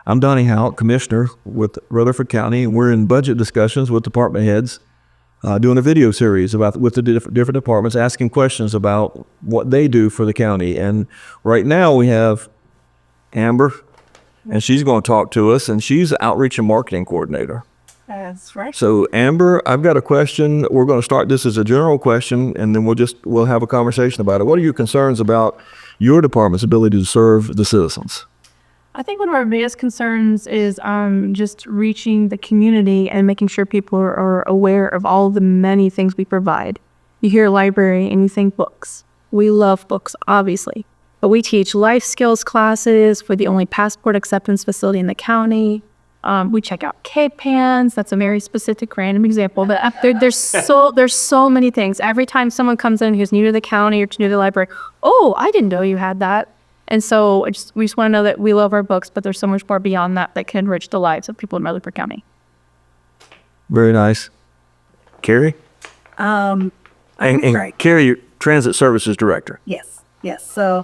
I'm Donnie Haulk, Commissioner with Rutherford County, and we're in budget discussions with department heads, doing a video series with the different departments, asking questions about what they do for the county. And right now we have Amber, and she's going to talk to us, and she's outreach and marketing coordinator. That's right. So Amber, I've got a question. We're going to start this as a general question, and then we'll have a conversation about it. What are your concerns about your department's ability to serve the citizens? I think one of our biggest concerns is just reaching the community and making sure people are aware of all the many things we provide. You hear library and you think books. We love books, obviously. But we teach life skills classes. We're the only passport acceptance facility in the county. We check out K-Pans. That's a very specific random example. But there's so many things. Every time someone comes in who's new to the county or new to the library, oh, I didn't know you had that. And so we just want to know that we love our books, but there's so much more beyond that that can enrich the lives of people in Rutherford County. Very nice. Carrie? And Carrie, you're Transit Services Director. Yes. So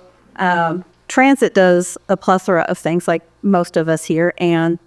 transit does a plethora of things like most of us here. And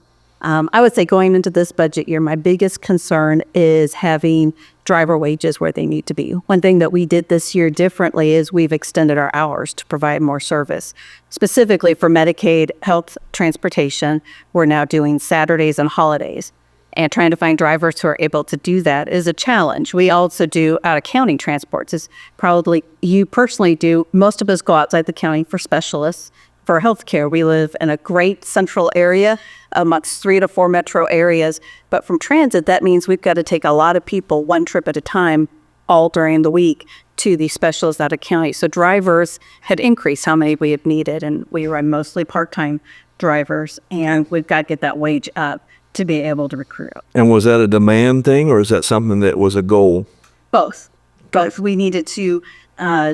I would say going into this budget year, my biggest concern is having driver wages where they need to be. One thing that we did this year differently is we've extended our hours to provide more service. Specifically for Medicaid health transportation, we're now doing Saturdays and holidays. And trying to find drivers who are able to do that is a challenge. We also do out-of-county transports. As probably you personally do, most of us go outside the county for specialists. For healthcare, we live in a great central area amongst 3 to 4 metro areas. But from transit, that means we've got to take a lot of people one trip at a time all during the week to these specialists out of county. So drivers had increased how many we have needed, and we run mostly part-time drivers, and we've got to get that wage up to be able to recruit. And was that a demand thing, or is that something that was a goal? Both. We needed to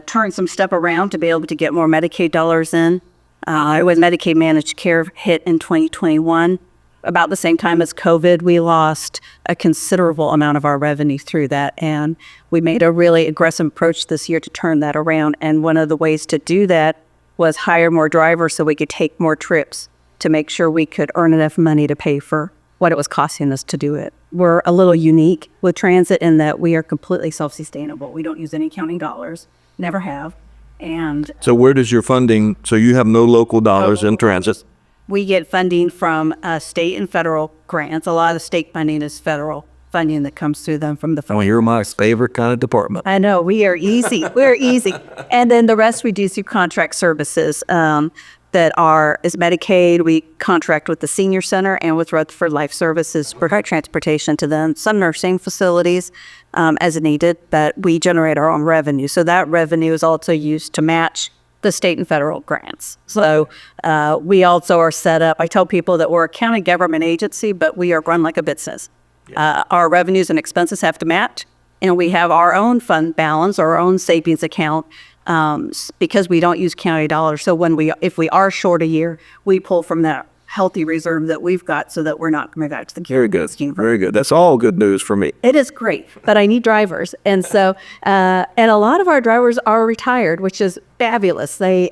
turn some stuff around to be able to get more Medicaid dollars in. When Medicaid managed care hit in 2021, about the same time as COVID, we lost a considerable amount of our revenue through that. And we made a really aggressive approach this year to turn that around. And one of the ways to do that was hire more drivers so we could take more trips to make sure we could earn enough money to pay for what it was costing us to do it. We're a little unique with transit in that we are completely self-sustainable. We don't use any county dollars, never have. And so where does your funding, so you have no local dollars in transit? We get funding from state and federal grants. A lot of the state funding is federal funding that comes through them from the Oh, you're my favorite kind of department. I know, we are easy. We're easy. And then the rest we do through contract services is Medicaid. We contract with the Senior Center and with Rutherford Life Services to provide transportation to them. Some nursing facilities as needed, but we generate our own revenue. So that revenue is also used to match the state and federal grants. So we also are set up. I tell people that we're a county government agency, but we are run like a business. Our revenues and expenses have to match, and we have our own fund balance, our own savings account, because we don't use county dollars. So if we are short a year, we pull from that healthy reserve that we've got so that we're not coming back to the county. Very good. Very good. That's all good news for me. It is great, but I need drivers. And so, and a lot of our drivers are retired, which is fabulous. They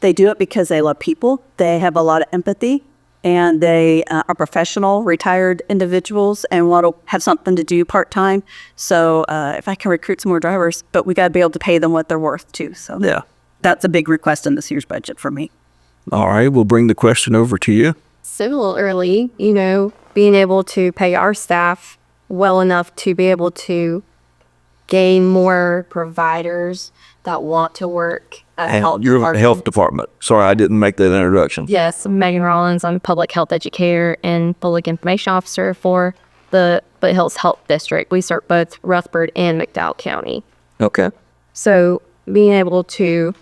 do it because they love people. They have a lot of empathy, and they are professional, retired individuals and want to have something to do part-time. So if I can recruit some more drivers, but we got to be able to pay them what they're worth too. So yeah, that's a big request in this year's budget for me. All right, we'll bring the question over to you. Similarly, being able to pay our staff well enough to be able to gain more providers that want to work at health. You're a health department. Sorry, I didn't make that introduction. Yes, Megan Rollins. I'm a public health educator and public information officer for the Foothills Health District. We serve both Rutherford and McDowell County. Okay. So being able to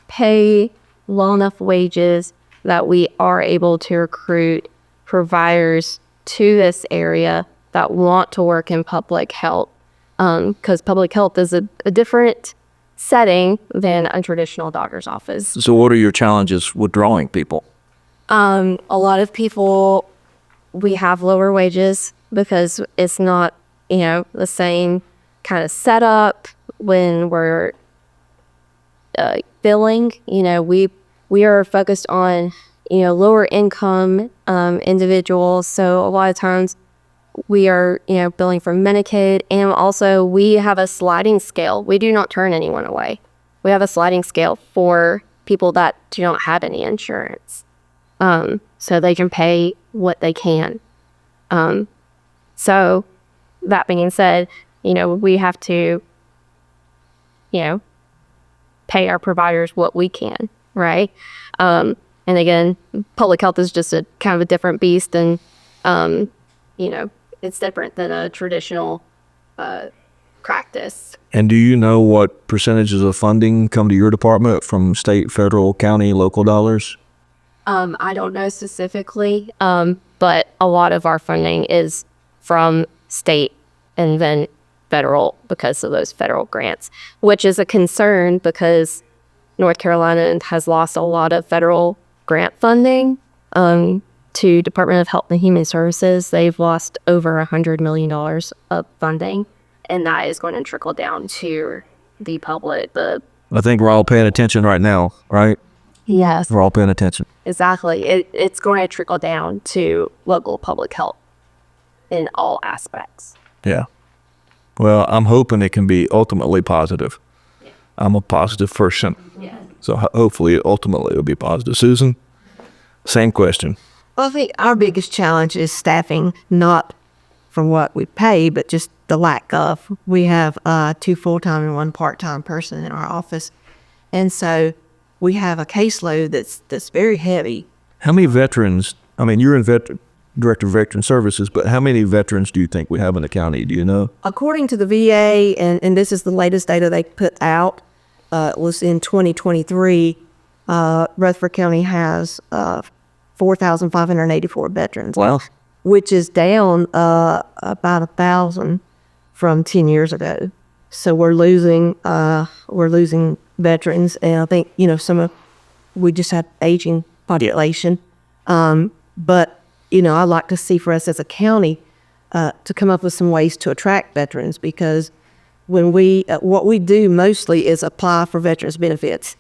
pay low enough wages that we are able to recruit providers to this area that want to work in public health, because public health is a different setting than a traditional doctor's office. So what are your challenges with drawing people? A lot of people, we have lower wages because it's not, the same kind of setup when we're billing. We are focused on lower income individuals. So a lot of times we are, billing for Medicaid, and also we have a sliding scale. We do not turn anyone away. We have a sliding scale for people that do not have any insurance. So they can pay what they can. So that being said, we have to, pay our providers what we can, right? And again, public health is just a kind of a different beast, and, it's different than a traditional practice. And do you know what percentages of funding come to your department from state, federal, county, local dollars? I don't know specifically, but a lot of our funding is from state and then federal because of those federal grants, which is a concern because North Carolina has lost a lot of federal grant funding to Department of Health and Human Services. They've lost over $100 million of funding, and that is going to trickle down to the public. I think we're all paying attention right now, right? Yes, We're all paying attention. exactly. It's going to trickle down to local public health in all aspects. Yeah. Well, I'm hoping it can be ultimately positive. I'm a positive person. Yeah. So hopefully, ultimately, it'll be positive. Susan, same question. Well, I think our biggest challenge is staffing, not from what we pay, but just the lack of. We have 2 full-time and 1 part-time person in our office. And so we have a caseload that's very heavy. How many veterans, you're in Director of Veteran Services, but how many veterans do you think we have in the county? Do you know? According to the VA, and this is the latest data they put out, was in 2023, Rutherford County has 4,584 veterans. Wow. Which is down about 1,000 from 10 years ago. So we're losing veterans, and I think we just had aging population. But I'd like to see for us as a county to come up with some ways to attract veterans, because when what we do mostly is apply for veterans benefits.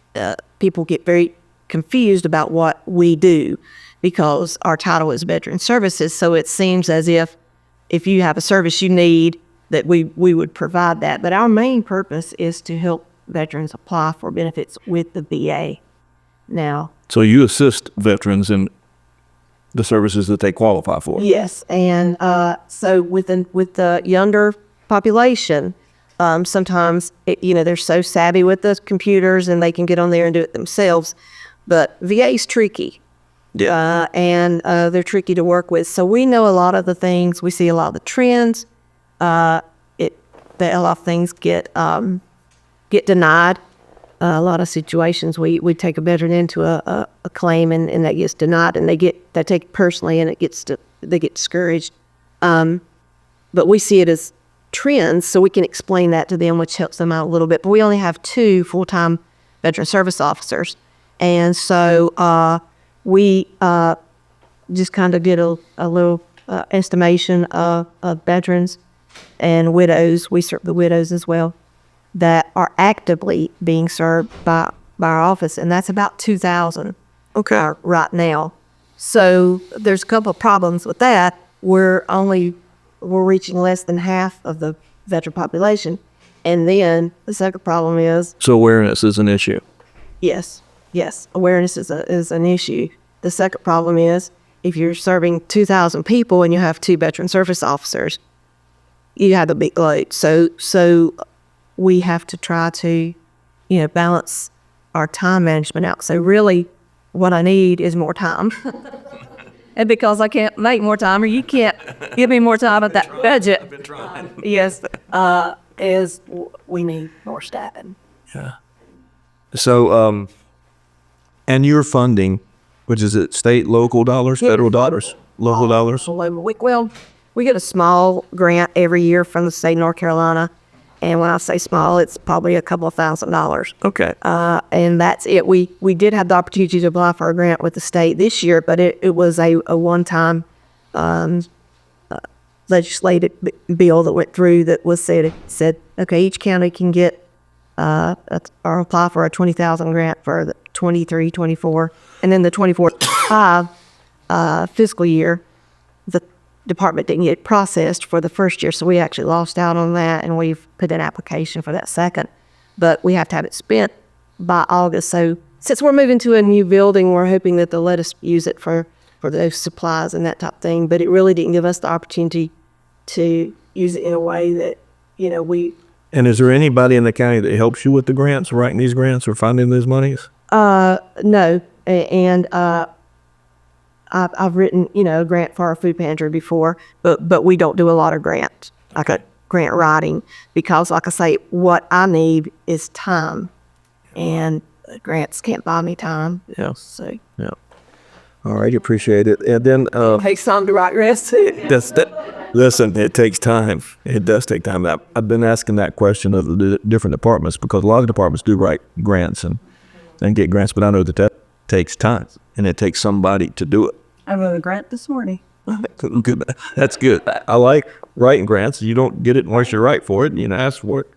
People get very confused about what we do because our title is Veteran Services. So it seems as if you have a service you need, that we would provide that. But our main purpose is to help veterans apply for benefits with the VA now. So you assist veterans in the services that they qualify for? Yes, and so with the younger population, sometimes they're so savvy with the computers and they can get on there and do it themselves. But VA's tricky. Yeah. And they're tricky to work with. So we know a lot of the things. We see a lot of the trends. A lot of things get denied. A lot of situations we take a veteran into a claim and that gets denied, and they take it personally, and they get discouraged. But we see it as trends, so we can explain that to them, which helps them out a little bit. But we only have 2 full-time veteran service officers, and so we just kind of did a little estimation of veterans and widows. We serve the widows as well that are actively being served by our office, and that's about 2,000 right now. So there's a couple of problems with that. We're reaching less than half of the veteran population, and then the second problem is So awareness is an issue. yes, awareness is an issue. The second problem is if you're serving 2,000 people and you have 2 veteran service officers, you have a big load. So we have to try to, balance our time management out. So really, what I need is more time. And because I can't make more time, or you can't give me more time at that budget. I've been trying. Yes, we need more staffing. Yeah. So, and your funding, which is it state, local dollars, federal dollars, local dollars? We get a small grant every year from the state of North Carolina. And when I say small, it's probably a couple of $1,000s. Okay. And that's it. We did have the opportunity to apply for a grant with the state this year, but it was a one-time legislative bill that went through that said, okay, each county can get or apply for a 20,000 grant for the 23, 24, and then the 24 fiscal year, the department didn't get processed for the first year, so we actually lost out on that, and we've put an application for that second, but we have to have it spent by August. So since we're moving to a new building, we're hoping that they'll let us use it for those supplies and that type of thing, but it really didn't give us the opportunity to use it in a way that, we... And is there anybody in the county that helps you with the grants, writing these grants or finding these monies? No, and I've written, a grant for our food pantry before, but we don't do a lot of grants, grant writing, because like I say, what I need is time, and grants can't buy me time. Yeah. So Yeah. All right, appreciate it. And then takes time to write grants. listen, it takes time. It does take time. I've been asking that question of the different departments because a lot of departments do write grants and get grants, but I know that takes time and it takes somebody to do it. I wrote a grant this morning. Good. That's good. I like writing grants. You don't get it unless you write for it and you ask for it.